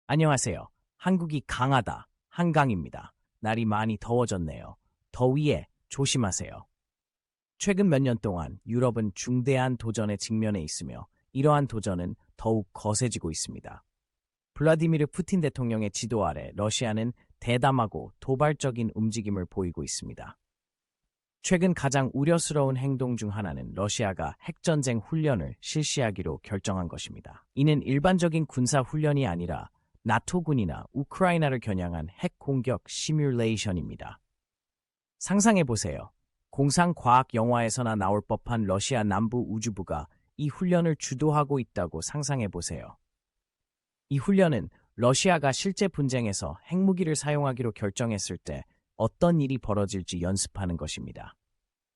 안녕하세요. 한국이 강하다. 한강입니다. 날이 많이 더워졌네요. 더위에 조심하세요. 최근 몇 년 동안 유럽은 중대한 도전에 직면해 있으며 이러한 도전은 더욱 거세지고 있습니다. 블라디미르 푸틴 대통령의 지도 아래 러시아는 대담하고 도발적인 움직임을 보이고 있습니다. 최근 가장 우려스러운 행동 중 하나는 러시아가 핵전쟁 훈련을 실시하기로 결정한 것입니다. 이는 일반적인 군사 훈련이 아니라 나토군이나 우크라이나를 겨냥한 핵 공격 시뮬레이션입니다. 상상해보세요. 공상과학 영화에서나 나올 법한 러시아 남부 우주부가 이 훈련을 주도하고 있다고 상상해보세요. 이 훈련은 러시아가 실제 분쟁에서 핵무기를 사용하기로 결정했을 때 어떤 일이 벌어질지 연습하는 것입니다.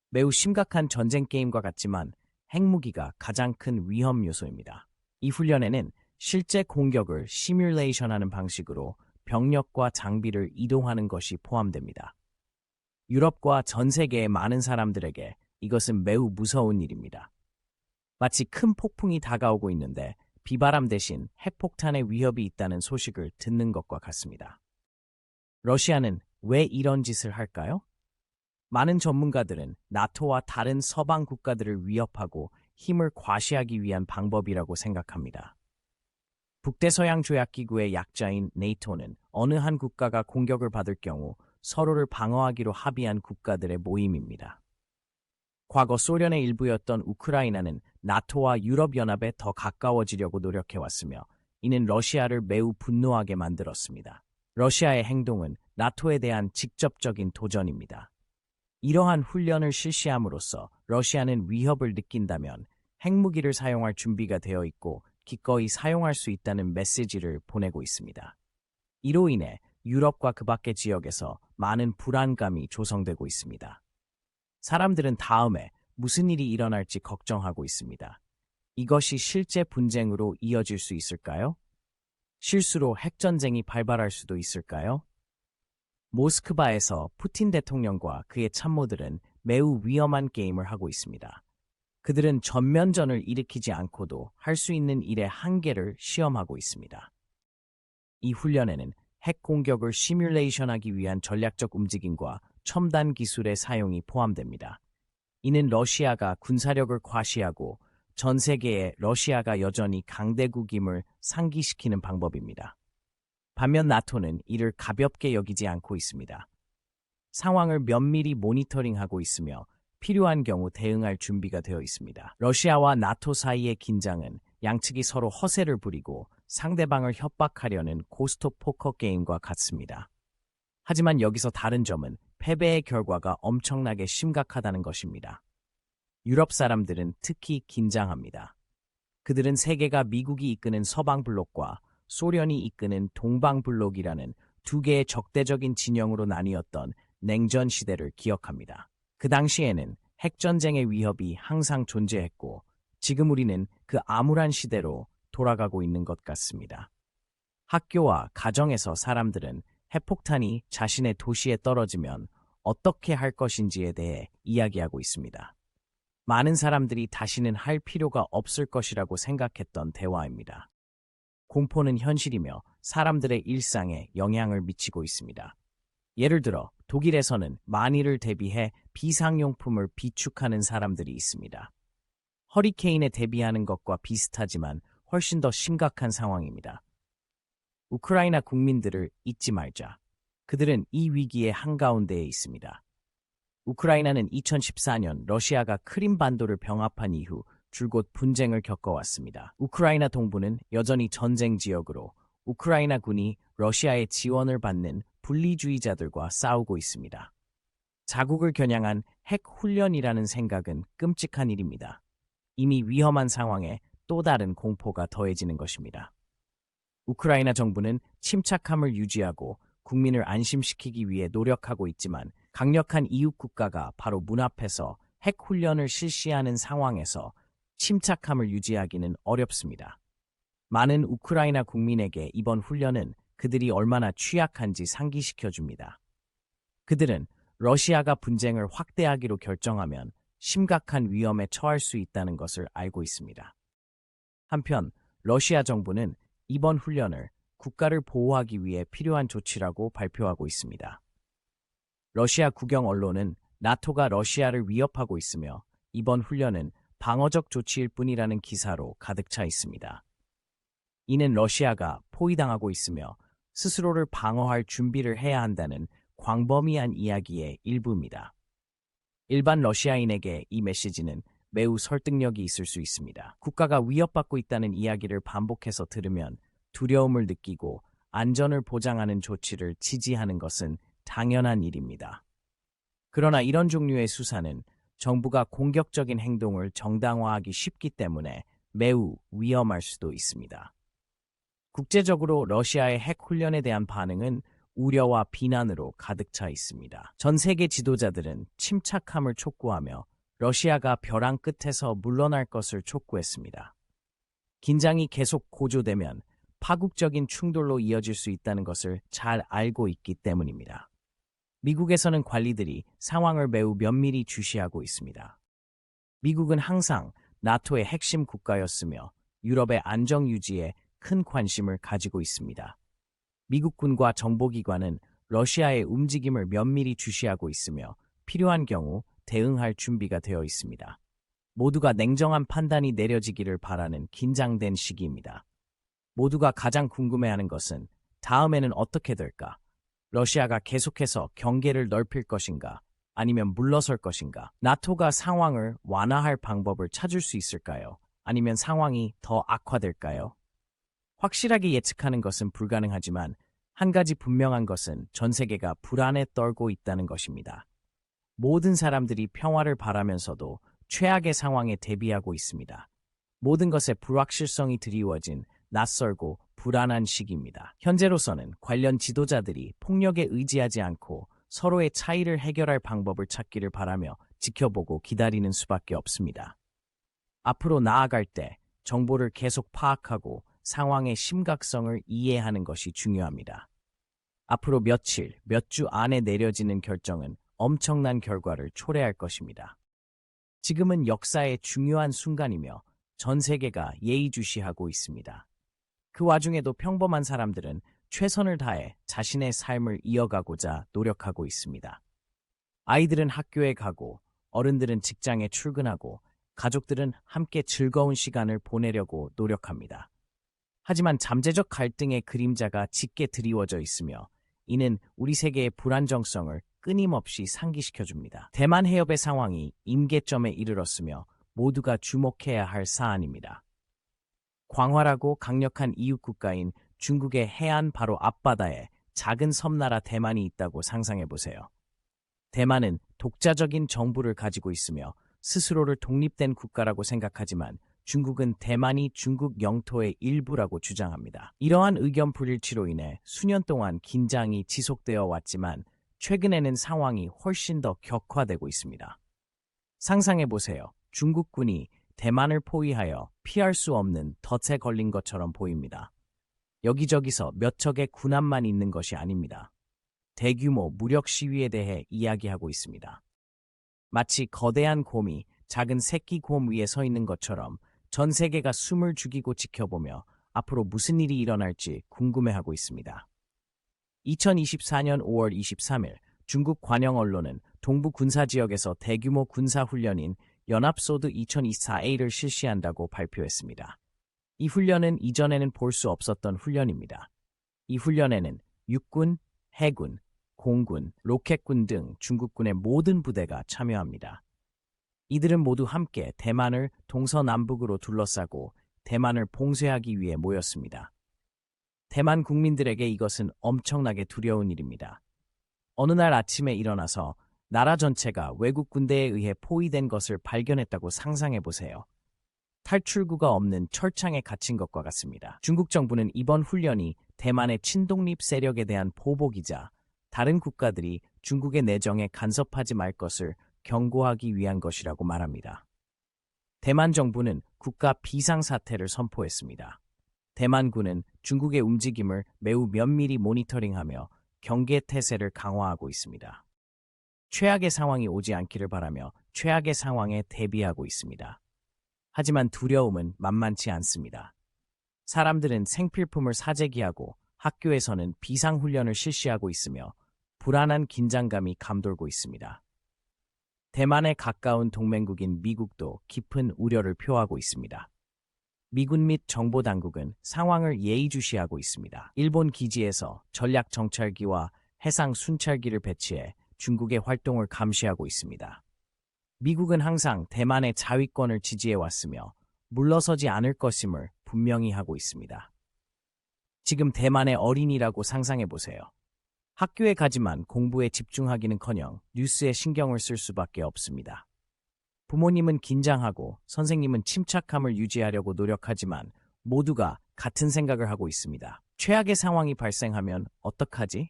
매우 심각한 전쟁 게임과 같지만 핵무기가 가장 큰 위험 요소입니다. 이 훈련에는 실제 공격을 시뮬레이션하는 방식으로 병력과 장비를 이동하는 것이 포함됩니다. 유럽과 전 세계의 많은 사람들에게 이것은 매우 무서운 일입니다. 마치 큰 폭풍이 다가오고 있는데 비바람 대신 핵폭탄의 위협이 있다는 소식을 듣는 것과 같습니다. 러시아는 왜 이런 짓을 할까요? 많은 전문가들은 나토와 다른 서방 국가들을 위협하고 힘을 과시하기 위한 방법이라고 생각합니다. 북대서양 조약기구의 약자인 네이토는 어느 한 국가가 공격을 받을 경우 서로를 방어하기로 합의한 국가들의 모임입니다. 과거 소련의 일부였던 우크라이나는 나토와 유럽연합에 더 가까워지려고 노력해왔으며 이는 러시아를 매우 분노하게 만들었습니다. 러시아의 행동은 나토에 대한 직접적인 도전입니다. 이러한 훈련을 실시함으로써 러시아는 위협을 느낀다면 핵무기를 사용할 준비가 되어 있고 기꺼이 사용할 수 있다는 메시지를 보내고 있습니다. 이로 인해 유럽과 그 밖의 지역에서 많은 불안감이 조성되고 있습니다. 사람들은 다음에 무슨 일이 일어날지 걱정하고 있습니다. 이것이 실제 분쟁으로 이어질 수 있을까요? 실수로 핵전쟁이 발발할 수도 있을까요? 모스크바에서 푸틴 대통령과 그의 참모들은 매우 위험한 게임을 하고 있습니다. 그들은 전면전을 일으키지 않고도 할 수 있는 일의 한계를 시험하고 있습니다. 이 훈련에는 핵 공격을 시뮬레이션하기 위한 전략적 움직임과 첨단 기술의 사용이 포함됩니다. 이는 러시아가 군사력을 과시하고 전 세계에 러시아가 여전히 강대국임을 상기시키는 방법입니다. 반면 나토는 이를 가볍게 여기지 않고 있습니다. 상황을 면밀히 모니터링하고 있으며 필요한 경우 대응할 준비가 되어 있습니다. 러시아와 나토 사이의 긴장은 양측이 서로 허세를 부리고 상대방을 협박하려는 고스톱 포커 게임과 같습니다. 하지만 여기서 다른 점은 패배의 결과가 엄청나게 심각하다는 것입니다. 유럽 사람들은 특히 긴장합니다. 그들은 세계가 미국이 이끄는 서방 블록과 소련이 이끄는 동방 블록이라는 두 개의 적대적인 진영으로 나뉘었던 냉전 시대를 기억합니다. 그 당시에는 핵전쟁의 위협이 항상 존재했고 지금 우리는 그 암울한 시대로 돌아가고 있는 것 같습니다. 학교와 가정에서 사람들은 핵폭탄이 자신의 도시에 떨어지면 어떻게 할 것인지에 대해 이야기하고 있습니다. 많은 사람들이 다시는 할 필요가 없을 것이라고 생각했던 대화입니다. 공포는 현실이며 사람들의 일상에 영향을 미치고 있습니다. 예를 들어 독일에서는 만일을 대비해 비상용품을 비축하는 사람들이 있습니다. 허리케인에 대비하는 것과 비슷하지만 훨씬 더 심각한 상황입니다. 우크라이나 국민들을 잊지 말자. 그들은 이 위기의 한가운데에 있습니다. 우크라이나는 2014년 러시아가 크림반도를 병합한 이후 줄곧 분쟁을 겪어왔습니다. 우크라이나 동부는 여전히 전쟁 지역으로 우크라이나 군이 러시아의 지원을 받는 분리주의자들과 싸우고 있습니다. 자국을 겨냥한 핵 훈련이라는 생각은 끔찍한 일입니다. 이미 위험한 상황에 또 다른 공포가 더해지는 것입니다. 우크라이나 정부는 침착함을 유지하고 국민을 안심시키기 위해 노력하고 있지만 강력한 이웃 국가가 바로 문 앞에서 핵 훈련을 실시하는 상황에서 침착함을 유지하기는 어렵습니다. 많은 우크라이나 국민에게 이번 훈련은 그들이 얼마나 취약한지 상기시켜줍니다. 그들은 러시아가 분쟁을 확대하기로 결정하면 심각한 위험에 처할 수 있다는 것을 알고 있습니다. 한편 러시아 정부는 이번 훈련을 국가를 보호하기 위해 필요한 조치라고 발표하고 있습니다. 러시아 국영 언론은 나토가 러시아를 위협하고 있으며 이번 훈련은 방어적 조치일 뿐이라는 기사로 가득 차 있습니다. 이는 러시아가 포위당하고 있으며 스스로를 방어할 준비를 해야 한다는 광범위한 이야기의 일부입니다. 일반 러시아인에게 이 메시지는 매우 설득력이 있을 수 있습니다. 국가가 위협받고 있다는 이야기를 반복해서 들으면 두려움을 느끼고 안전을 보장하는 조치를 지지하는 것은 당연한 일입니다. 그러나 이런 종류의 수사는 정부가 공격적인 행동을 정당화하기 쉽기 때문에 매우 위험할 수도 있습니다. 국제적으로 러시아의 핵 훈련에 대한 반응은 우려와 비난으로 가득 차 있습니다. 전 세계 지도자들은 침착함을 촉구하며 러시아가 벼랑 끝에서 물러날 것을 촉구했습니다. 긴장이 계속 고조되면 파국적인 충돌로 이어질 수 있다는 것을 잘 알고 있기 때문입니다. 미국에서는 관리들이 상황을 매우 면밀히 주시하고 있습니다. 미국은 항상 나토의 핵심 국가였으며 유럽의 안정 유지에 큰 관심을 가지고 있습니다. 미국군과 정보기관은 러시아의 움직임을 면밀히 주시하고 있으며 필요한 경우 대응할 준비가 되어 있습니다. 모두가 냉정한 판단이 내려지기를 바라는 긴장된 시기입니다. 모두가 가장 궁금해하는 것은 다음에는 어떻게 될까? 러시아가 계속해서 경계를 넓힐 것인가? 아니면 물러설 것인가? 나토가 상황을 완화할 방법을 찾을 수 있을까요? 아니면 상황이 더 악화될까요? 확실하게 예측하는 것은 불가능하지만 한 가지 분명한 것은 전 세계가 불안에 떨고 있다는 것입니다. 모든 사람들이 평화를 바라면서도 최악의 상황에 대비하고 있습니다. 모든 것에 불확실성이 드리워진 낯설고 불안한 시기입니다. 현재로서는 관련 지도자들이 폭력에 의지하지 않고 서로의 차이를 해결할 방법을 찾기를 바라며 지켜보고 기다리는 수밖에 없습니다. 앞으로 나아갈 때 정보를 계속 파악하고 상황의 심각성을 이해하는 것이 중요합니다. 앞으로 며칠, 몇 주 안에 내려지는 결정은 엄청난 결과를 초래할 것입니다. 지금은 역사의 중요한 순간이며 전 세계가 예의주시하고 있습니다. 그 와중에도 평범한 사람들은 최선을 다해 자신의 삶을 이어가고자 노력하고 있습니다. 아이들은 학교에 가고 어른들은 직장에 출근하고 가족들은 함께 즐거운 시간을 보내려고 노력합니다. 하지만 잠재적 갈등의 그림자가 짙게 드리워져 있으며 이는 우리 세계의 불안정성을 끊임없이 상기시켜줍니다. 대만 해협의 상황이 임계점에 이르렀으며 모두가 주목해야 할 사안입니다. 광활하고 강력한 이웃국가인 중국의 해안 바로 앞바다에 작은 섬나라 대만이 있다고 상상해보세요. 대만은 독자적인 정부를 가지고 있으며 스스로를 독립된 국가라고 생각하지만 중국은 대만이 중국 영토의 일부라고 주장합니다. 이러한 의견 불일치로 인해 수년 동안 긴장이 지속되어 왔지만 최근에는 상황이 훨씬 더 격화되고 있습니다. 상상해보세요. 중국군이 대만을 포위하여 피할 수 없는 덫에 걸린 것처럼 보입니다. 여기저기서 몇 척의 군함만 있는 것이 아닙니다. 대규모 무력 시위에 대해 이야기하고 있습니다. 마치 거대한 곰이 작은 새끼 곰 위에 서 있는 것처럼 전 세계가 숨을 죽이고 지켜보며 앞으로 무슨 일이 일어날지 궁금해하고 있습니다. 2024년 5월 23일 중국 관영 언론은 동부 군사지역에서 대규모 군사훈련인 연합소드 2024A를 실시한다고 발표했습니다. 이 훈련은 이전에는 볼 수 없었던 훈련입니다. 이 훈련에는 육군, 해군, 공군, 로켓군 등 중국군의 모든 부대가 참여합니다. 이들은 모두 함께 대만을 동서남북으로 둘러싸고 대만을 봉쇄하기 위해 모였습니다. 대만 국민들에게 이것은 엄청나게 두려운 일입니다. 어느 날 아침에 일어나서 나라 전체가 외국 군대에 의해 포위된 것을 발견했다고 상상해보세요. 탈출구가 없는 철창에 갇힌 것과 같습니다. 중국 정부는 이번 훈련이 대만의 친독립 세력에 대한 보복이자 다른 국가들이 중국의 내정에 간섭하지 말 것을 경고하기 위한 것이라고 말합니다. 대만 정부는 국가 비상사태를 선포했습니다. 대만군은 중국의 움직임을 매우 면밀히 모니터링하며 경계태세를 강화하고 있습니다. 최악의 상황이 오지 않기를 바라며 최악의 상황에 대비하고 있습니다. 하지만 두려움은 만만치 않습니다. 사람들은 생필품을 사재기하고 학교에서는 비상훈련을 실시하고 있으며 불안한 긴장감이 감돌고 있습니다. 대만에 가까운 동맹국인 미국도 깊은 우려를 표하고 있습니다. 미군 및 정보당국은 상황을 예의주시하고 있습니다. 일본 기지에서 전략 정찰기와 해상 순찰기를 배치해 중국의 활동을 감시하고 있습니다. 미국은 항상 대만의 자위권을 지지해왔으며 물러서지 않을 것임을 분명히 하고 있습니다. 지금 대만의 어린이라고 상상해보세요. 학교에 가지만 공부에 집중하기는커녕 뉴스에 신경을 쓸 수밖에 없습니다. 부모님은 긴장하고 선생님은 침착함을 유지하려고 노력하지만 모두가 같은 생각을 하고 있습니다. 최악의 상황이 발생하면 어떡하지?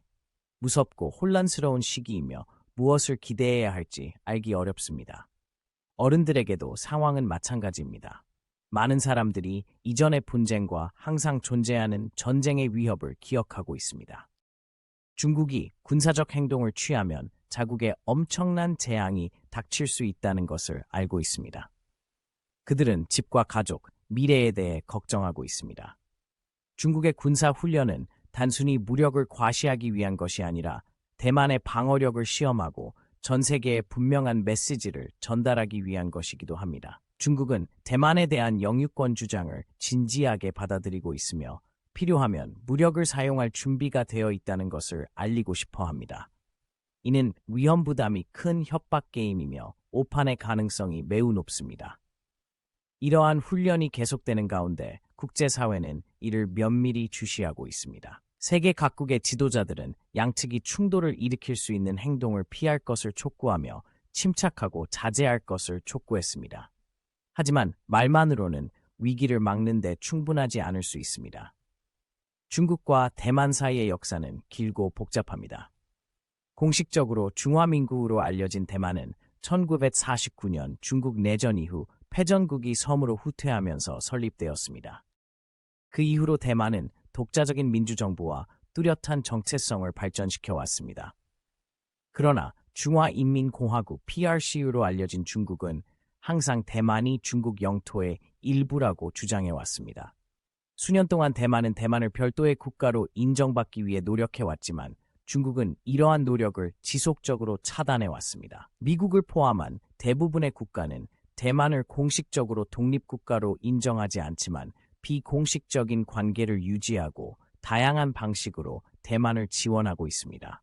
무섭고 혼란스러운 시기이며 무엇을 기대해야 할지 알기 어렵습니다. 어른들에게도 상황은 마찬가지입니다. 많은 사람들이 이전의 분쟁과 항상 존재하는 전쟁의 위협을 기억하고 있습니다. 중국이 군사적 행동을 취하면 자국에 엄청난 재앙이 닥칠 수 있다는 것을 알고 있습니다. 그들은 집과 가족, 미래에 대해 걱정하고 있습니다. 중국의 군사 훈련은 단순히 무력을 과시하기 위한 것이 아니라 대만의 방어력을 시험하고 전 세계에 분명한 메시지를 전달하기 위한 것이기도 합니다. 중국은 대만에 대한 영유권 주장을 진지하게 받아들이고 있으며 필요하면 무력을 사용할 준비가 되어 있다는 것을 알리고 싶어 합니다. 이는 위험 부담이 큰 협박 게임이며 오판의 가능성이 매우 높습니다. 이러한 훈련이 계속되는 가운데 국제사회는 이를 면밀히 주시하고 있습니다. 세계 각국의 지도자들은 양측이 충돌을 일으킬 수 있는 행동을 피할 것을 촉구하며 침착하고 자제할 것을 촉구했습니다. 하지만 말만으로는 위기를 막는 데 충분하지 않을 수 있습니다. 중국과 대만 사이의 역사는 길고 복잡합니다. 공식적으로 중화민국으로 알려진 대만은 1949년 중국 내전 이후 패전국이 섬으로 후퇴하면서 설립되었습니다. 그 이후로 대만은 독자적인 민주정부와 뚜렷한 정체성을 발전시켜 왔습니다. 그러나 중화인민공화국 PRCU로 알려진 중국은 항상 대만이 중국 영토의 일부라고 주장해 왔습니다. 수년 동안 대만은 대만을 별도의 국가로 인정받기 위해 노력해왔지만 중국은 이러한 노력을 지속적으로 차단해왔습니다. 미국을 포함한 대부분의 국가는 대만을 공식적으로 독립국가로 인정하지 않지만 비공식적인 관계를 유지하고 다양한 방식으로 대만을 지원하고 있습니다.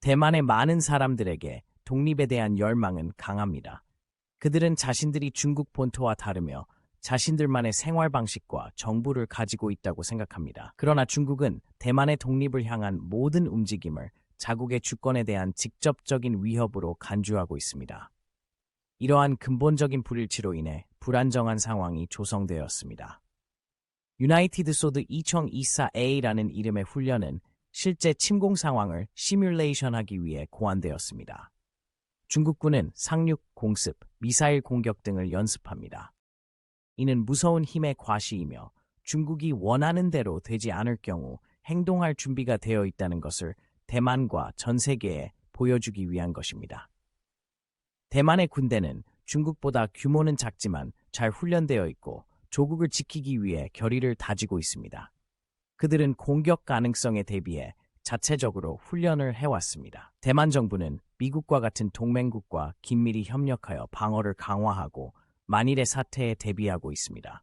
대만의 많은 사람들에게 독립에 대한 열망은 강합니다. 그들은 자신들이 중국 본토와 다르며 자신들만의 생활 방식과 정부를 가지고 있다고 생각합니다. 그러나 중국은 대만의 독립을 향한 모든 움직임을 자국의 주권에 대한 직접적인 위협으로 간주하고 있습니다. 이러한 근본적인 불일치로 인해 불안정한 상황이 조성되었습니다. 유나이티드 소드 2024A라는 이름의 훈련은 실제 침공 상황을 시뮬레이션하기 위해 고안되었습니다. 중국군은 상륙, 공습, 미사일 공격 등을 연습합니다. 이는 무서운 힘의 과시이며 중국이 원하는 대로 되지 않을 경우 행동할 준비가 되어 있다는 것을 대만과 전 세계에 보여주기 위한 것입니다. 대만의 군대는 중국보다 규모는 작지만 잘 훈련되어 있고 조국을 지키기 위해 결의를 다지고 있습니다. 그들은 공격 가능성에 대비해 자체적으로 훈련을 해왔습니다. 대만 정부는 미국과 같은 동맹국과 긴밀히 협력하여 방어를 강화하고 만일의 사태에 대비하고 있습니다.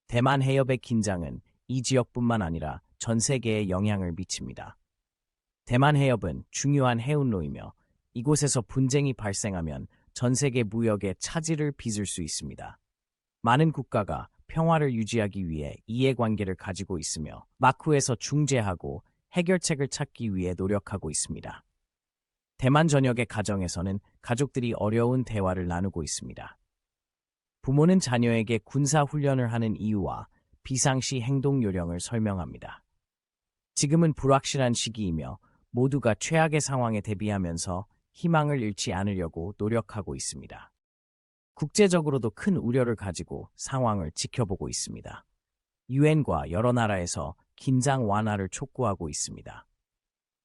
대만 해협의 긴장은 이 지역뿐만 아니라 전 세계에 영향을 미칩니다. 대만 해협은 중요한 해운로이며 이곳에서 분쟁이 발생하면 전 세계 무역에 차질을 빚을 수 있습니다. 많은 국가가 평화를 유지하기 위해 이해관계를 가지고 있으며 마쿠에서 중재하고 해결책을 찾기 위해 노력하고 있습니다. 대만 전역의 가정에서는 가족들이 어려운 대화를 나누고 있습니다. 부모는 자녀에게 군사훈련을 하는 이유와 비상시 행동 요령을 설명합니다. 지금은 불확실한 시기이며 모두가 최악의 상황에 대비하면서 희망을 잃지 않으려고 노력하고 있습니다. 국제적으로도 큰 우려를 가지고 상황을 지켜보고 있습니다. 유엔과 여러 나라에서 긴장 완화를 촉구하고 있습니다.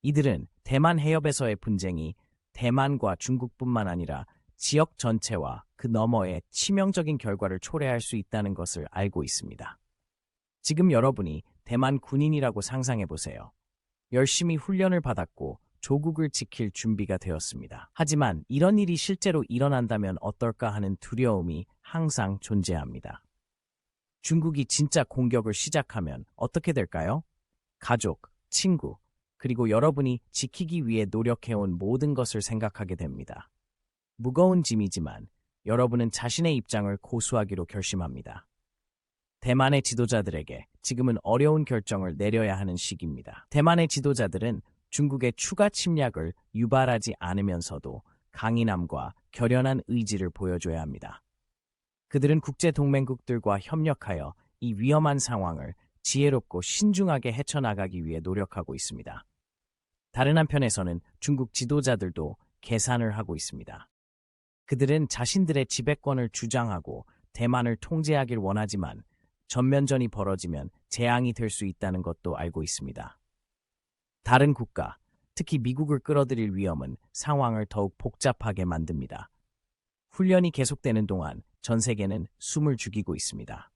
이들은 대만 해협에서의 분쟁이 대만과 중국뿐만 아니라 지역 전체와 그 너머에 치명적인 결과를 초래할 수 있다는 것을 알고 있습니다. 지금 여러분이 대만 군인이라고 상상해 보세요. 열심히 훈련을 받았고 조국을 지킬 준비가 되었습니다. 하지만 이런 일이 실제로 일어난다면 어떨까 하는 두려움이 항상 존재합니다. 중국이 진짜 공격을 시작하면 어떻게 될까요? 가족, 친구, 그리고 여러분이 지키기 위해 노력해온 모든 것을 생각하게 됩니다. 무거운 짐이지만 여러분은 자신의 입장을 고수하기로 결심합니다. 대만의 지도자들에게 지금은 어려운 결정을 내려야 하는 시기입니다. 대만의 지도자들은 중국의 추가 침략을 유발하지 않으면서도 강인함과 결연한 의지를 보여줘야 합니다. 그들은 국제 동맹국들과 협력하여 이 위험한 상황을 지혜롭고 신중하게 헤쳐나가기 위해 노력하고 있습니다. 다른 한편에서는 중국 지도자들도 계산을 하고 있습니다. 그들은 자신들의 지배권을 주장하고 대만을 통제하길 원하지만 전면전이 벌어지면 재앙이 될 수 있다는 것도 알고 있습니다. 다른 국가, 특히 미국을 끌어들일 위험은 상황을 더욱 복잡하게 만듭니다. 훈련이 계속되는 동안 전 세계는 숨을 죽이고 있습니다.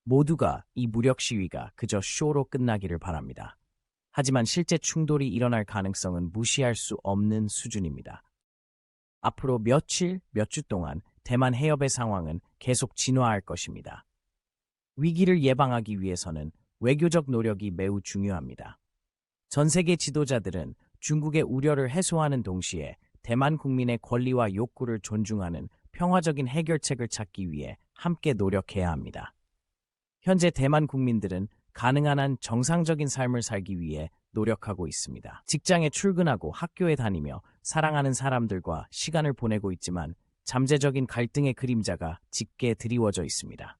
모두가 이 무력 시위가 그저 쇼로 끝나기를 바랍니다. 하지만 실제 충돌이 일어날 가능성은 무시할 수 없는 수준입니다. 앞으로 며칠, 몇 주 동안 대만 해협의 상황은 계속 진화할 것입니다. 위기를 예방하기 위해서는 외교적 노력이 매우 중요합니다. 전 세계 지도자들은 중국의 우려를 해소하는 동시에 대만 국민의 권리와 욕구를 존중하는 평화적인 해결책을 찾기 위해 함께 노력해야 합니다. 현재 대만 국민들은 가능한 한 정상적인 삶을 살기 위해 노력하고 있습니다. 직장에 출근하고 학교에 다니며 사랑하는 사람들과 시간을 보내고 있지만 잠재적인 갈등의 그림자가 짙게 드리워져 있습니다.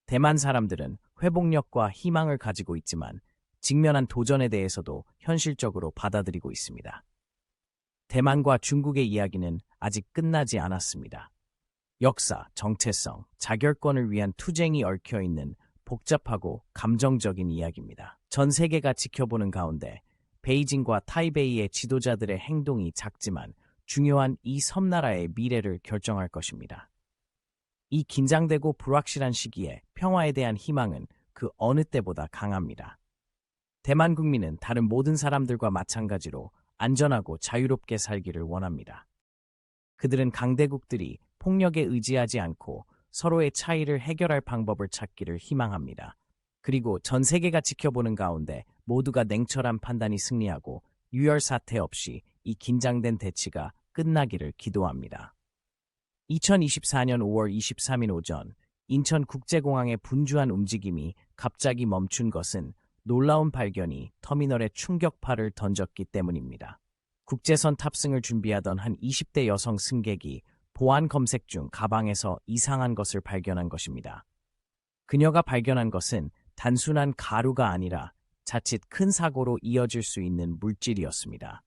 대만 사람들은 회복력과 희망을 가지고 있지만 직면한 도전에 대해서도 현실적으로 받아들이고 있습니다. 대만과 중국의 이야기는 아직 끝나지 않았습니다. 역사, 정체성, 자결권을 위한 투쟁이 얽혀있는 복잡하고 감정적인 이야기입니다. 전 세계가 지켜보는 가운데 베이징과 타이베이의 지도자들의 행동이 작지만 중요한 이 섬나라의 미래를 결정할 것입니다. 이 긴장되고 불확실한 시기에 평화에 대한 희망은 그 어느 때보다 강합니다. 대만 국민은 다른 모든 사람들과 마찬가지로 안전하고 자유롭게 살기를 원합니다. 그들은 강대국들이 폭력에 의지하지 않고 서로의 차이를 해결할 방법을 찾기를 희망합니다. 그리고 전 세계가 지켜보는 가운데 모두가 냉철한 판단이 승리하고 유혈 사태 없이 이 긴장된 대치가 끝나기를 기도합니다. 2024년 5월 23일 오전 인천국제공항의 분주한 움직임이 갑자기 멈춘 것은 놀라운 발견이 터미널에 충격파를 던졌기 때문입니다. 국제선 탑승을 준비하던 한 20대 여성 승객이 보안 검색 중 가방에서 이상한 것을 발견한 것입니다. 그녀가 발견한 것은 단순한 가루가 아니라 자칫 큰 사고로 이어질 수 있는 물질이었습니다.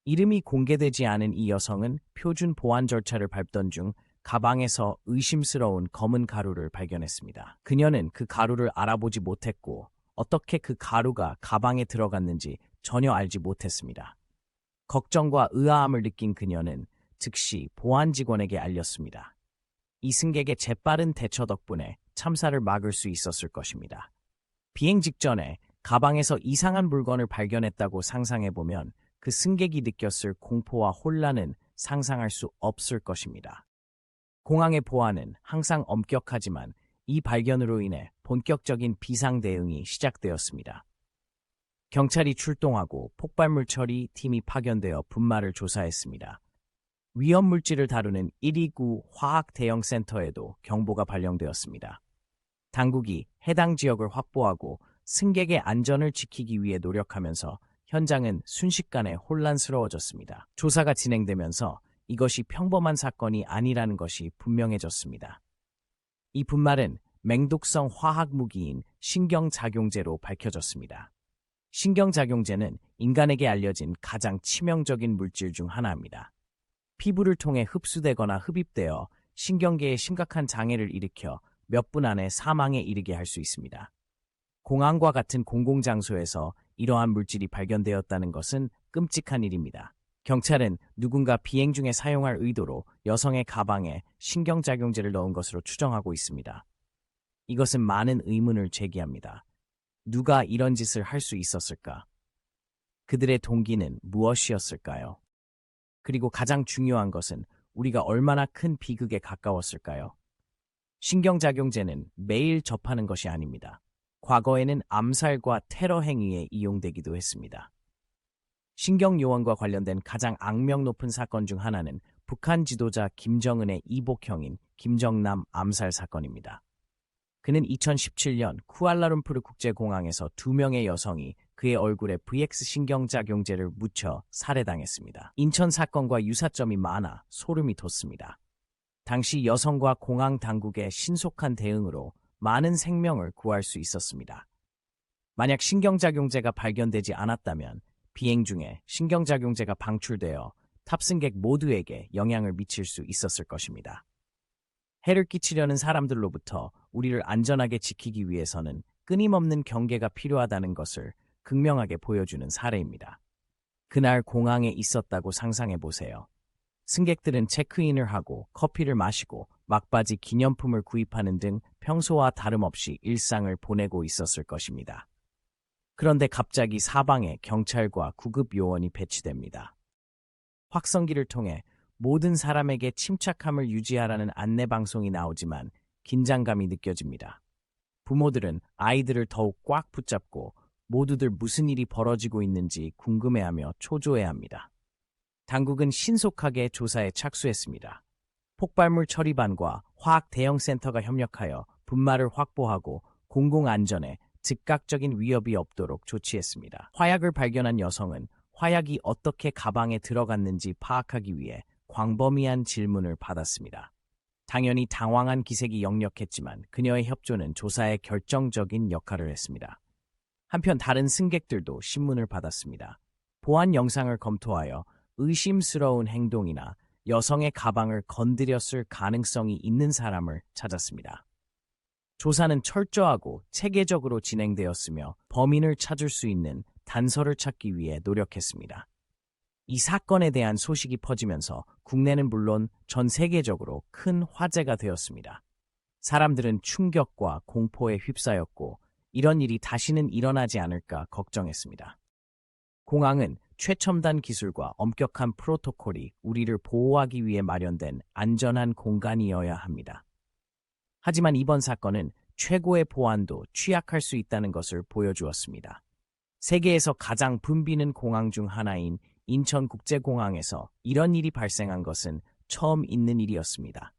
이름이 공개되지 않은 이 여성은 표준 보안 절차를 밟던 중 가방에서 의심스러운 검은 가루를 발견했습니다. 그녀는 그 가루를 알아보지 못했고 어떻게 그 가루가 가방에 들어갔는지 전혀 알지 못했습니다. 걱정과 의아함을 느낀 그녀는 즉시 보안 직원에게 알렸습니다. 이 승객의 재빠른 대처 덕분에 참사를 막을 수 있었을 것입니다. 비행 직전에 가방에서 이상한 물건을 발견했다고 상상해보면 그 승객이 느꼈을 공포와 혼란은 상상할 수 없을 것입니다. 공항의 보안은 항상 엄격하지만 이 발견으로 인해 본격적인 비상 대응이 시작되었습니다. 경찰이 출동하고 폭발물 처리 팀이 파견되어 분말을 조사했습니다. 위험 물질을 다루는 129 화학 대형 센터에도 경보가 발령되었습니다. 당국이 해당 지역을 확보하고 승객의 안전을 지키기 위해 노력하면서 현장은 순식간에 혼란스러워졌습니다. 조사가 진행되면서 이것이 평범한 사건이 아니라는 것이 분명해졌습니다. 이 분말은 맹독성 화학 무기인 신경작용제로 밝혀졌습니다. 신경작용제는 인간에게 알려진 가장 치명적인 물질 중 하나입니다. 피부를 통해 흡수되거나 흡입되어 신경계에 심각한 장애를 일으켜 몇 분 안에 사망에 이르게 할 수 있습니다. 공항과 같은 공공장소에서 이러한 물질이 발견되었다는 것은 끔찍한 일입니다. 경찰은 누군가 비행 중에 사용할 의도로 여성의 가방에 신경작용제를 넣은 것으로 추정하고 있습니다. 이것은 많은 의문을 제기합니다. 누가 이런 짓을 할 수 있었을까? 그들의 동기는 무엇이었을까요? 그리고 가장 중요한 것은 우리가 얼마나 큰 비극에 가까웠을까요? 신경작용제는 매일 접하는 것이 아닙니다. 과거에는 암살과 테러 행위에 이용되기도 했습니다. 신경요원과 관련된 가장 악명 높은 사건 중 하나는 북한 지도자 김정은의 이복형인 김정남 암살 사건입니다. 그는 2017년 쿠알라룸푸르 국제공항에서 2명의 여성이 그의 얼굴에 VX 신경작용제를 묻혀 살해당했습니다. 인천 사건과 유사점이 많아 소름이 돋습니다. 당시 여성과 공항 당국의 신속한 대응으로 많은 생명을 구할 수 있었습니다. 만약 신경작용제가 발견되지 않았다면 비행 중에 신경작용제가 방출되어 탑승객 모두에게 영향을 미칠 수 있었을 것입니다. 해를 끼치려는 사람들로부터 우리를 안전하게 지키기 위해서는 끊임없는 경계가 필요하다는 것을 극명하게 보여주는 사례입니다. 그날 공항에 있었다고 상상해 보세요. 승객들은 체크인을 하고 커피를 마시고 막바지 기념품을 구입하는 등 평소와 다름없이 일상을 보내고 있었을 것입니다. 그런데 갑자기 사방에 경찰과 구급 요원이 배치됩니다. 확성기를 통해 모든 사람에게 침착함을 유지하라는 안내방송이 나오지만 긴장감이 느껴집니다. 부모들은 아이들을 더욱 꽉 붙잡고 모두들 무슨 일이 벌어지고 있는지 궁금해하며 초조해합니다. 당국은 신속하게 조사에 착수했습니다. 폭발물 처리반과 화학 대형센터가 협력하여 분말을 확보하고 공공안전에 즉각적인 위협이 없도록 조치했습니다. 화약을 발견한 여성은 화약이 어떻게 가방에 들어갔는지 파악하기 위해 광범위한 질문을 받았습니다. 당연히 당황한 기색이 역력했지만 그녀의 협조는 조사에 결정적인 역할을 했습니다. 한편 다른 승객들도 신문을 받았습니다. 보안 영상을 검토하여 의심스러운 행동이나 여성의 가방을 건드렸을 가능성이 있는 사람을 찾았습니다. 조사는 철저하고 체계적으로 진행되었으며 범인을 찾을 수 있는 단서를 찾기 위해 노력했습니다. 이 사건에 대한 소식이 퍼지면서 국내는 물론 전 세계적으로 큰 화제가 되었습니다. 사람들은 충격과 공포에 휩싸였고 이런 일이 다시는 일어나지 않을까 걱정했습니다. 공항은 최첨단 기술과 엄격한 프로토콜이 우리를 보호하기 위해 마련된 안전한 공간이어야 합니다. 하지만 이번 사건은 최고의 보안도 취약할 수 있다는 것을 보여주었습니다. 세계에서 가장 붐비는 공항 중 하나인 인천국제공항에서 이런 일이 발생한 것은 처음 있는 일이었습니다.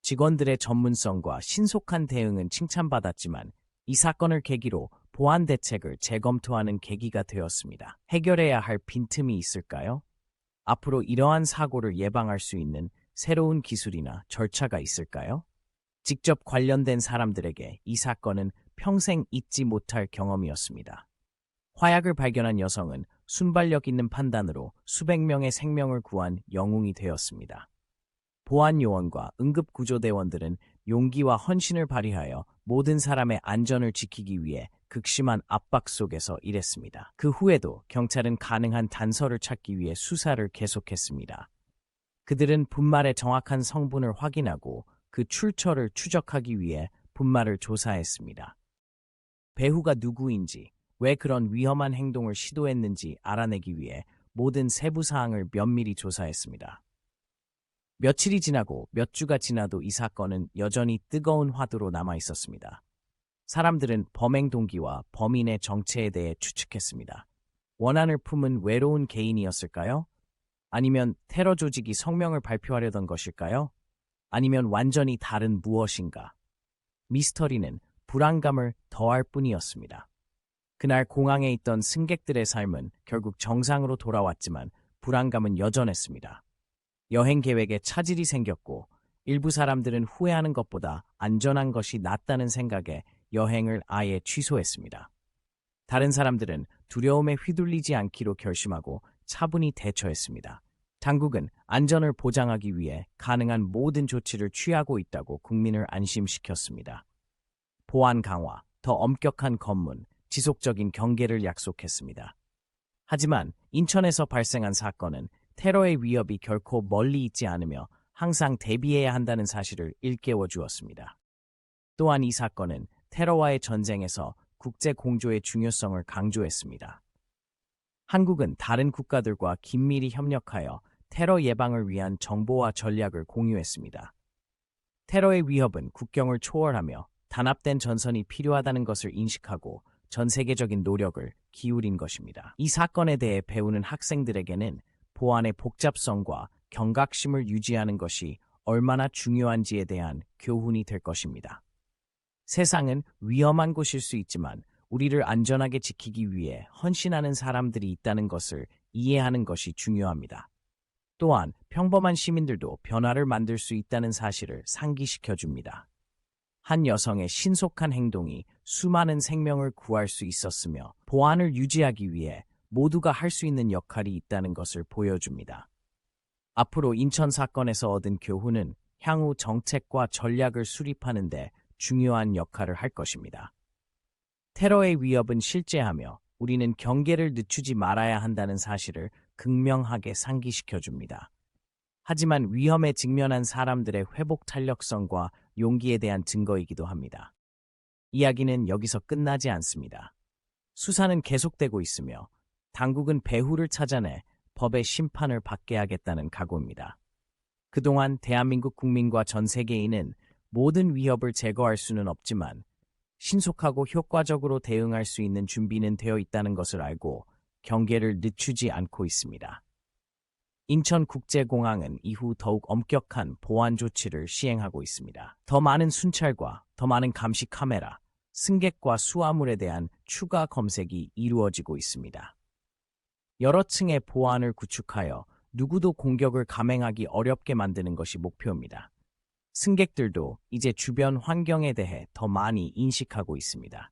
직원들의 전문성과 신속한 대응은 칭찬받았지만 이 사건을 계기로 보안 대책을 재검토하는 계기가 되었습니다. 해결해야 할 빈틈이 있을까요? 앞으로 이러한 사고를 예방할 수 있는 새로운 기술이나 절차가 있을까요? 직접 관련된 사람들에게 이 사건은 평생 잊지 못할 경험이었습니다. 화약을 발견한 여성은 순발력 있는 판단으로 수백 명의 생명을 구한 영웅이 되었습니다. 보안요원과 응급구조대원들은 용기와 헌신을 발휘하여 모든 사람의 안전을 지키기 위해 극심한 압박 속에서 일했습니다. 그 후에도 경찰은 가능한 단서를 찾기 위해 수사를 계속했습니다. 그들은 분말의 정확한 성분을 확인하고 그 출처를 추적하기 위해 분말을 조사했습니다. 배후가 누구인지, 왜 그런 위험한 행동을 시도했는지 알아내기 위해 모든 세부 사항을 면밀히 조사했습니다. 며칠이 지나고 몇 주가 지나도 이 사건은 여전히 뜨거운 화두로 남아 있었습니다. 사람들은 범행 동기와 범인의 정체에 대해 추측했습니다. 원한을 품은 외로운 개인이었을까요? 아니면 테러 조직이 성명을 발표하려던 것일까요? 아니면 완전히 다른 무엇인가? 미스터리는 불안감을 더할 뿐이었습니다. 그날 공항에 있던 승객들의 삶은 결국 정상으로 돌아왔지만 불안감은 여전했습니다. 여행 계획에 차질이 생겼고 일부 사람들은 후회하는 것보다 안전한 것이 낫다는 생각에 여행을 아예 취소했습니다. 다른 사람들은 두려움에 휘둘리지 않기로 결심하고 차분히 대처했습니다. 당국은 안전을 보장하기 위해 가능한 모든 조치를 취하고 있다고 국민을 안심시켰습니다. 보안 강화, 더 엄격한 검문, 지속적인 경계를 약속했습니다. 하지만 인천에서 발생한 사건은 테러의 위협이 결코 멀리 있지 않으며 항상 대비해야 한다는 사실을 일깨워 주었습니다. 또한 이 사건은 테러와의 전쟁에서 국제 공조의 중요성을 강조했습니다. 한국은 다른 국가들과 긴밀히 협력하여 테러 예방을 위한 정보와 전략을 공유했습니다. 테러의 위협은 국경을 초월하며 단합된 전선이 필요하다는 것을 인식하고 전 세계적인 노력을 기울인 것입니다. 이 사건에 대해 배우는 학생들에게는 보안의 복잡성과 경각심을 유지하는 것이 얼마나 중요한지에 대한 교훈이 될 것입니다. 세상은 위험한 곳일 수 있지만 우리를 안전하게 지키기 위해 헌신하는 사람들이 있다는 것을 이해하는 것이 중요합니다. 또한 평범한 시민들도 변화를 만들 수 있다는 사실을 상기시켜 줍니다. 한 여성의 신속한 행동이 수많은 생명을 구할 수 있었으며 보안을 유지하기 위해 모두가 할 수 있는 역할이 있다는 것을 보여줍니다. 앞으로 인천 사건에서 얻은 교훈은 향후 정책과 전략을 수립하는 데 중요한 역할을 할 것입니다. 테러의 위협은 실제하며 우리는 경계를 늦추지 말아야 한다는 사실을 극명하게 상기시켜 줍니다. 하지만 위험에 직면한 사람들의 회복 탄력성과 용기에 대한 증거이기도 합니다. 이야기는 여기서 끝나지 않습니다. 수사는 계속되고 있으며 당국은 배후를 찾아내 법의 심판을 받게 하겠다는 각오입니다. 그동안 대한민국 국민과 전 세계인은 모든 위협을 제거할 수는 없지만 신속하고 효과적으로 대응할 수 있는 준비는 되어 있다는 것을 알고 경계를 늦추지 않고 있습니다. 인천국제공항은 이후 더욱 엄격한 보안 조치를 시행하고 있습니다. 더 많은 순찰과 더 많은 감시 카메라, 승객과 수화물에 대한 추가 검색이 이루어지고 있습니다. 여러 층의 보안을 구축하여 누구도 공격을 감행하기 어렵게 만드는 것이 목표입니다. 승객들도 이제 주변 환경에 대해 더 많이 인식하고 있습니다.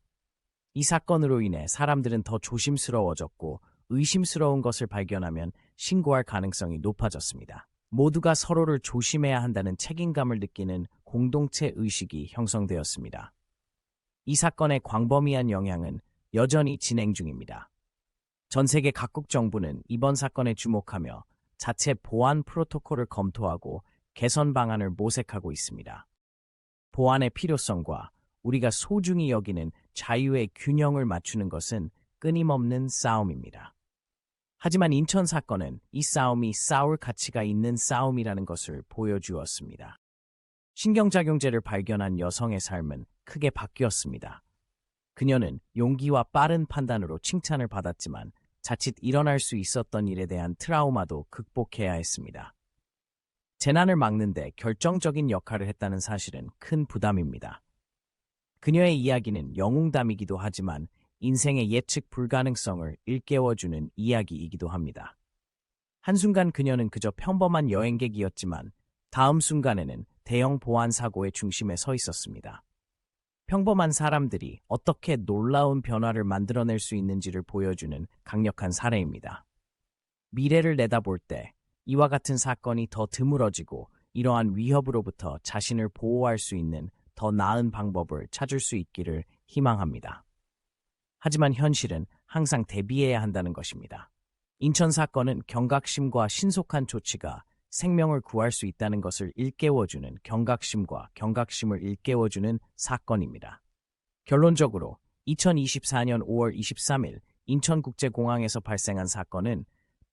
이 사건으로 인해 사람들은 더 조심스러워졌고 의심스러운 것을 발견하면 신고할 가능성이 높아졌습니다. 모두가 서로를 조심해야 한다는 책임감을 느끼는 공동체 의식이 형성되었습니다. 이 사건의 광범위한 영향은 여전히 진행 중입니다. 전 세계 각국 정부는 이번 사건에 주목하며 자체 보안 프로토콜을 검토하고 개선 방안을 모색하고 있습니다. 보안의 필요성과 우리가 소중히 여기는 자유의 균형을 맞추는 것은 끊임없는 싸움입니다. 하지만 인천 사건은 이 싸움이 싸울 가치가 있는 싸움이라는 것을 보여주었습니다. 신경작용제를 발견한 여성의 삶은 크게 바뀌었습니다. 그녀는 용기와 빠른 판단으로 칭찬을 받았지만 자칫 일어날 수 있었던 일에 대한 트라우마도 극복해야 했습니다. 재난을 막는 데 결정적인 역할을 했다는 사실은 큰 부담입니다. 그녀의 이야기는 영웅담이기도 하지만 인생의 예측 불가능성을 일깨워주는 이야기이기도 합니다. 한순간 그녀는 그저 평범한 여행객이었지만 다음 순간에는 대형 보안 사고의 중심에 서 있었습니다. 평범한 사람들이 어떻게 놀라운 변화를 만들어낼 수 있는지를 보여주는 강력한 사례입니다. 미래를 내다볼 때 이와 같은 사건이 더 드물어지고 이러한 위협으로부터 자신을 보호할 수 있는 더 나은 방법을 찾을 수 있기를 희망합니다. 하지만 현실은 항상 대비해야 한다는 것입니다. 인천 사건은 경각심과 신속한 조치가 생명을 구할 수 있다는 것을 일깨워주는 경각심을 일깨워주는 사건입니다. 결론적으로 2024년 5월 23일 인천국제공항에서 발생한 사건은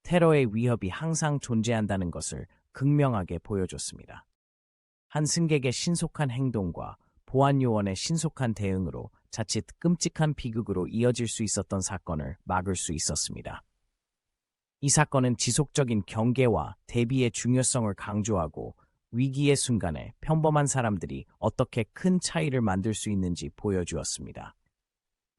테러의 위협이 항상 존재한다는 것을 극명하게 보여줬습니다. 한 승객의 신속한 행동과 보안 요원의 신속한 대응으로 자칫 끔찍한 비극으로 이어질 수 있었던 사건을 막을 수 있었습니다. 이 사건은 지속적인 경계와 대비의 중요성을 강조하고 위기의 순간에 평범한 사람들이 어떻게 큰 차이를 만들 수 있는지 보여주었습니다.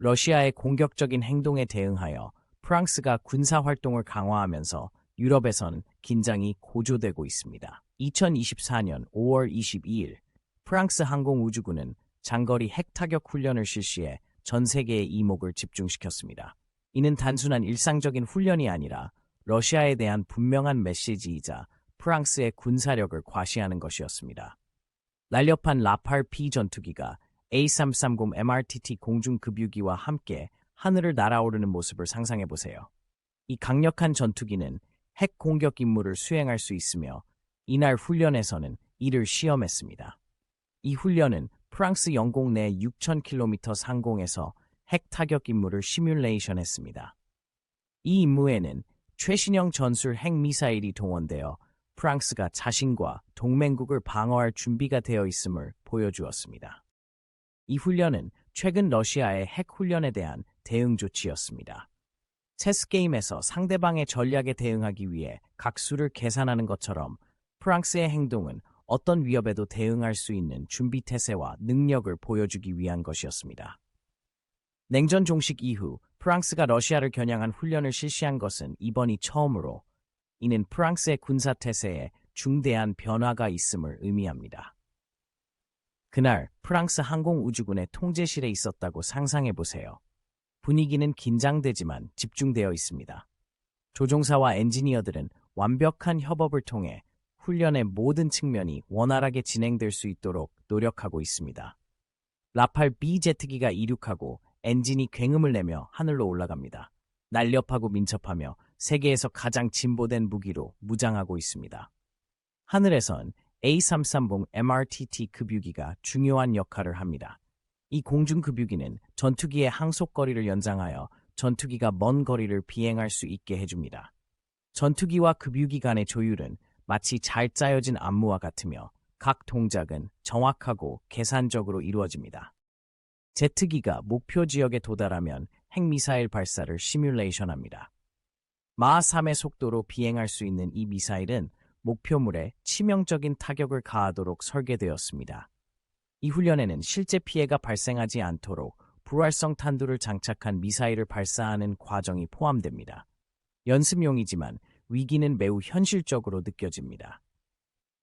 러시아의 공격적인 행동에 대응하여 프랑스가 군사활동을 강화하면서 유럽에선 긴장이 고조되고 있습니다. 2024년 5월 22일 프랑스 항공우주군은 장거리 핵타격 훈련을 실시해 전 세계의 이목을 집중시켰습니다. 이는 단순한 일상적인 훈련이 아니라 러시아에 대한 분명한 메시지이자 프랑스의 군사력을 과시하는 것이었습니다. 날렵한 라팔 P 전투기가 A330 MRTT 공중급유기와 함께 하늘을 날아오르는 모습을 상상해보세요. 이 강력한 전투기는 핵 공격 임무를 수행할 수 있으며 이날 훈련에서는 이를 시험했습니다. 이 훈련은 프랑스 영공 내 6,000km 상공에서 핵 타격 임무를 시뮬레이션했습니다. 이 임무에는 최신형 전술 핵미사일이 동원되어 프랑스가 자신과 동맹국을 방어할 준비가 되어 있음을 보여주었습니다. 이 훈련은 최근 러시아의 핵 훈련에 대한 대응 조치였습니다. 체스 게임에서 상대방의 전략에 대응하기 위해 각수를 계산하는 것처럼 프랑스의 행동은 어떤 위협에도 대응할 수 있는 준비 태세와 능력을 보여주기 위한 것이었습니다. 냉전 종식 이후 프랑스가 러시아를 겨냥한 훈련을 실시한 것은 이번이 처음으로, 이는 프랑스의 군사 태세에 중대한 변화가 있음을 의미합니다. 그날 프랑스 항공우주군의 통제실에 있었다고 상상해보세요. 분위기는 긴장되지만 집중되어 있습니다. 조종사와 엔지니어들은 완벽한 협업을 통해 훈련의 모든 측면이 원활하게 진행될 수 있도록 노력하고 있습니다. 라팔 B 제트기가 이륙하고 엔진이 굉음을 내며 하늘로 올라갑니다. 날렵하고 민첩하며 세계에서 가장 진보된 무기로 무장하고 있습니다. 하늘에선 A330 MRTT 급유기가 중요한 역할을 합니다. 이 공중 급유기는 전투기의 항속거리를 연장하여 전투기가 먼 거리를 비행할 수 있게 해줍니다. 전투기와 급유기 간의 조율은 마치 잘 짜여진 안무와 같으며 각 동작은 정확하고 계산적으로 이루어집니다. 제트기가 목표 지역에 도달하면 핵미사일 발사를 시뮬레이션합니다. 마하 3의 속도로 비행할 수 있는 이 미사일은 목표물에 치명적인 타격을 가하도록 설계되었습니다. 이 훈련에는 실제 피해가 발생하지 않도록 불활성 탄두를 장착한 미사일을 발사하는 과정이 포함됩니다. 연습용이지만 위기는 매우 현실적으로 느껴집니다.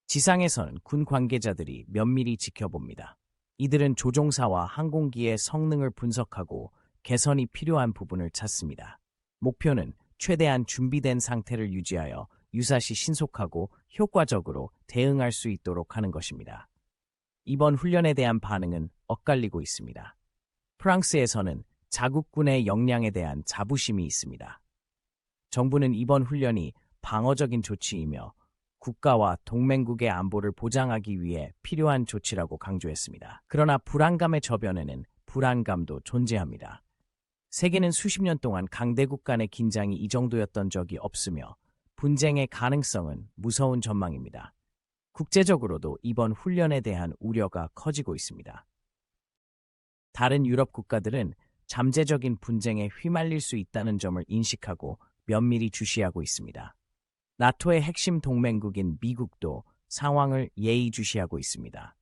지상에서는 군 관계자들이 면밀히 지켜봅니다. 이들은 조종사와 항공기의 성능을 분석하고 개선이 필요한 부분을 찾습니다. 목표는 최대한 준비된 상태를 유지하여 유사시 신속하고 효과적으로 대응할 수 있도록 하는 것입니다. 이번 훈련에 대한 반응은 엇갈리고 있습니다. 프랑스에서는 자국군의 역량에 대한 자부심이 있습니다. 정부는 이번 훈련이 방어적인 조치이며 국가와 동맹국의 안보를 보장하기 위해 필요한 조치라고 강조했습니다. 그러나 불안감의 저변에는 불안감도 존재합니다. 세계는 수십 년 동안 강대국 간의 긴장이 이 정도였던 적이 없으며 분쟁의 가능성은 무서운 전망입니다. 국제적으로도 이번 훈련에 대한 우려가 커지고 있습니다. 다른 유럽 국가들은 잠재적인 분쟁에 휘말릴 수 있다는 점을 인식하고 면밀히 주시하고 있습니다. 나토의 핵심 동맹국인 미국도 상황을 예의주시하고 있습니다.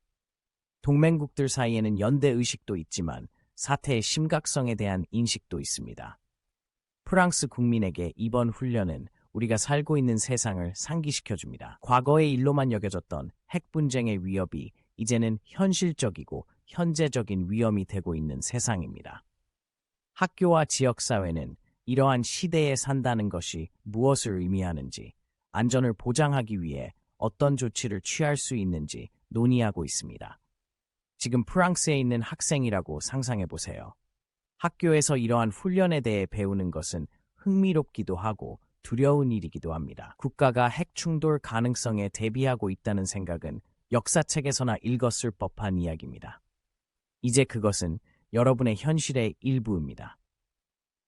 동맹국들 사이에는 연대의식도 있지만 사태의 심각성에 대한 인식도 있습니다. 프랑스 국민에게 이번 훈련은 우리가 살고 있는 세상을 상기시켜줍니다. 과거의 일로만 여겨졌던 핵 분쟁의 위협이 이제는 현실적이고 현재적인 위험이 되고 있는 세상입니다. 학교와 지역사회는 이러한 시대에 산다는 것이 무엇을 의미하는지, 안전을 보장하기 위해 어떤 조치를 취할 수 있는지 논의하고 있습니다. 지금 프랑스에 있는 학생이라고 상상해 보세요. 학교에서 이러한 훈련에 대해 배우는 것은 흥미롭기도 하고 두려운 일이기도 합니다. 국가가 핵 충돌 가능성에 대비하고 있다는 생각은 역사책에서나 읽었을 법한 이야기입니다. 이제 그것은 여러분의 현실의 일부입니다.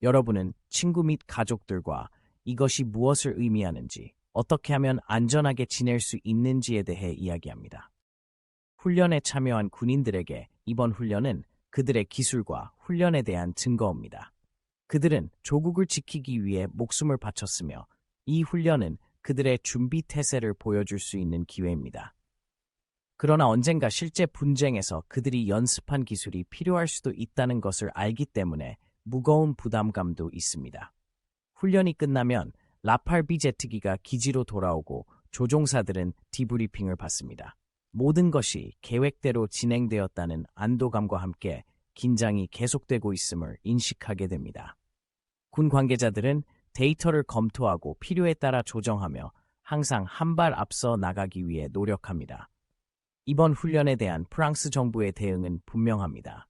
여러분은 친구 및 가족들과 이것이 무엇을 의미하는지, 어떻게 하면 안전하게 지낼 수 있는지에 대해 이야기합니다. 훈련에 참여한 군인들에게 이번 훈련은 그들의 기술과 훈련에 대한 증거입니다. 그들은 조국을 지키기 위해 목숨을 바쳤으며 이 훈련은 그들의 준비 태세를 보여줄 수 있는 기회입니다. 그러나 언젠가 실제 분쟁에서 그들이 연습한 기술이 필요할 수도 있다는 것을 알기 때문에 무거운 부담감도 있습니다. 훈련이 끝나면 라팔 B 제트기가 기지로 돌아오고 조종사들은 디브리핑을 받습니다. 모든 것이 계획대로 진행되었다는 안도감과 함께 긴장이 계속되고 있음을 인식하게 됩니다. 군 관계자들은 데이터를 검토하고 필요에 따라 조정하며 항상 한 발 앞서 나가기 위해 노력합니다. 이번 훈련에 대한 프랑스 정부의 대응은 분명합니다.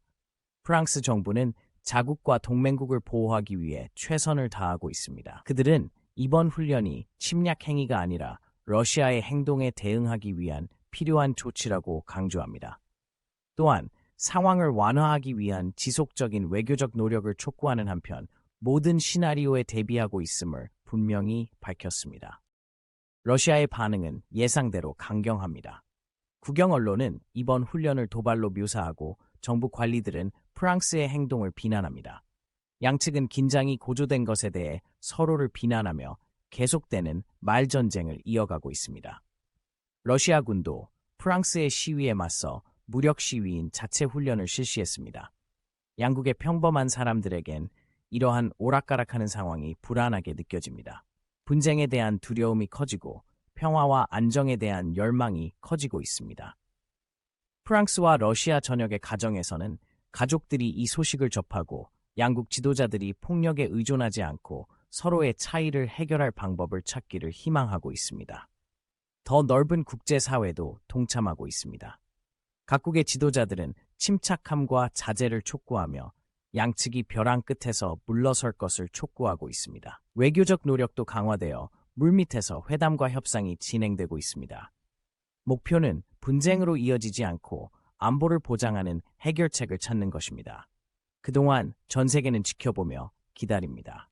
프랑스 정부는 자국과 동맹국을 보호하기 위해 최선을 다하고 있습니다. 그들은 이번 훈련이 침략 행위가 아니라 러시아의 행동에 대응하기 위한 필요한 조치라고 강조합니다. 또한 상황을 완화하기 위한 지속적인 외교적 노력을 촉구하는 한편 모든 시나리오에 대비하고 있음을 분명히 밝혔습니다. 러시아의 반응은 예상대로 강경합니다. 국영 언론은 이번 훈련을 도발로 묘사하고 정부 관리들은 프랑스의 행동을 비난합니다. 양측은 긴장이 고조된 것에 대해 서로를 비난하며 계속되는 말전쟁을 이어가고 있습니다. 러시아군도 프랑스의 시위에 맞서 무력 시위인 자체 훈련을 실시했습니다. 양국의 평범한 사람들에겐 이러한 오락가락하는 상황이 불안하게 느껴집니다. 분쟁에 대한 두려움이 커지고 평화와 안정에 대한 열망이 커지고 있습니다. 프랑스와 러시아 전역의 가정에서는 가족들이 이 소식을 접하고 양국 지도자들이 폭력에 의존하지 않고 서로의 차이를 해결할 방법을 찾기를 희망하고 있습니다. 더 넓은 국제사회도 동참하고 있습니다. 각국의 지도자들은 침착함과 자제를 촉구하며 양측이 벼랑 끝에서 물러설 것을 촉구하고 있습니다. 외교적 노력도 강화되어 물밑에서 회담과 협상이 진행되고 있습니다. 목표는 분쟁으로 이어지지 않고 안보를 보장하는 해결책을 찾는 것입니다. 그동안 전 세계는 지켜보며 기다립니다.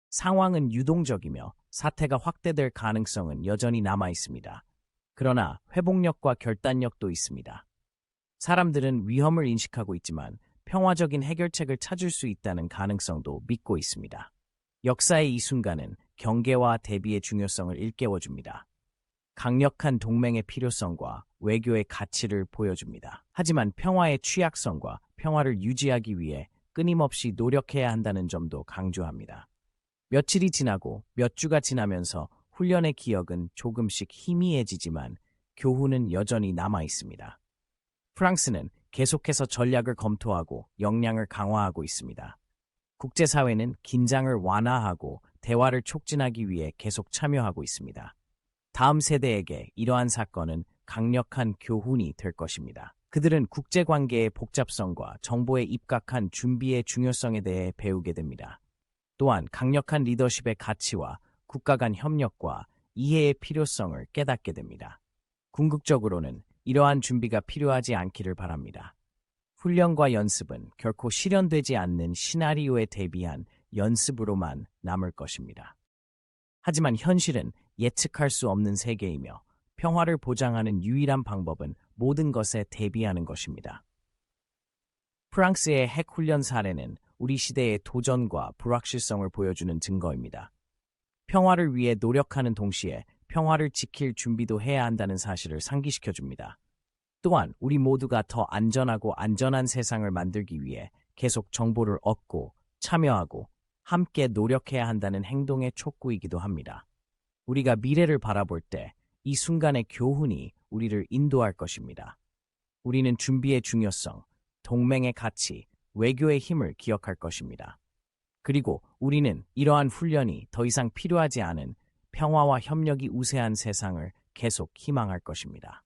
상황은 유동적이며 사태가 확대될 가능성은 여전히 남아 있습니다. 그러나 회복력과 결단력도 있습니다. 사람들은 위험을 인식하고 있지만 평화적인 해결책을 찾을 수 있다는 가능성도 믿고 있습니다. 역사의 이 순간은 경계와 대비의 중요성을 일깨워줍니다. 강력한 동맹의 필요성과 외교의 가치를 보여줍니다. 하지만 평화의 취약성과 평화를 유지하기 위해 끊임없이 노력해야 한다는 점도 강조합니다. 며칠이 지나고 몇 주가 지나면서 훈련의 기억은 조금씩 희미해지지만 교훈은 여전히 남아 있습니다. 프랑스는 계속해서 전략을 검토하고 역량을 강화하고 있습니다. 국제사회는 긴장을 완화하고 대화를 촉진하기 위해 계속 참여하고 있습니다. 다음 세대에게 이러한 사건은 강력한 교훈이 될 것입니다. 그들은 국제관계의 복잡성과 정보에 입각한 준비의 중요성에 대해 배우게 됩니다. 또한 강력한 리더십의 가치와 국가 간 협력과 이해의 필요성을 깨닫게 됩니다. 궁극적으로는 이러한 준비가 필요하지 않기를 바랍니다. 훈련과 연습은 결코 실현되지 않는 시나리오에 대비한 연습으로만 남을 것입니다. 하지만 현실은 예측할 수 없는 세계이며 평화를 보장하는 유일한 방법은 모든 것에 대비하는 것입니다. 프랑스의 핵훈련 사례는 우리 시대의 도전과 불확실성을 보여주는 증거입니다. 평화를 위해 노력하는 동시에 평화를 지킬 준비도 해야 한다는 사실을 상기시켜줍니다. 또한 우리 모두가 더 안전하고 안전한 세상을 만들기 위해 계속 정보를 얻고 참여하고 함께 노력해야 한다는 행동의 촉구이기도 합니다. 우리가 미래를 바라볼 때 이 순간의 교훈이 우리를 인도할 것입니다. 우리는 준비의 중요성, 동맹의 가치, 외교의 힘을 기억할 것입니다. 그리고 우리는 이러한 훈련이 더 이상 필요하지 않은 평화와 협력이 우세한 세상을 계속 희망할 것입니다.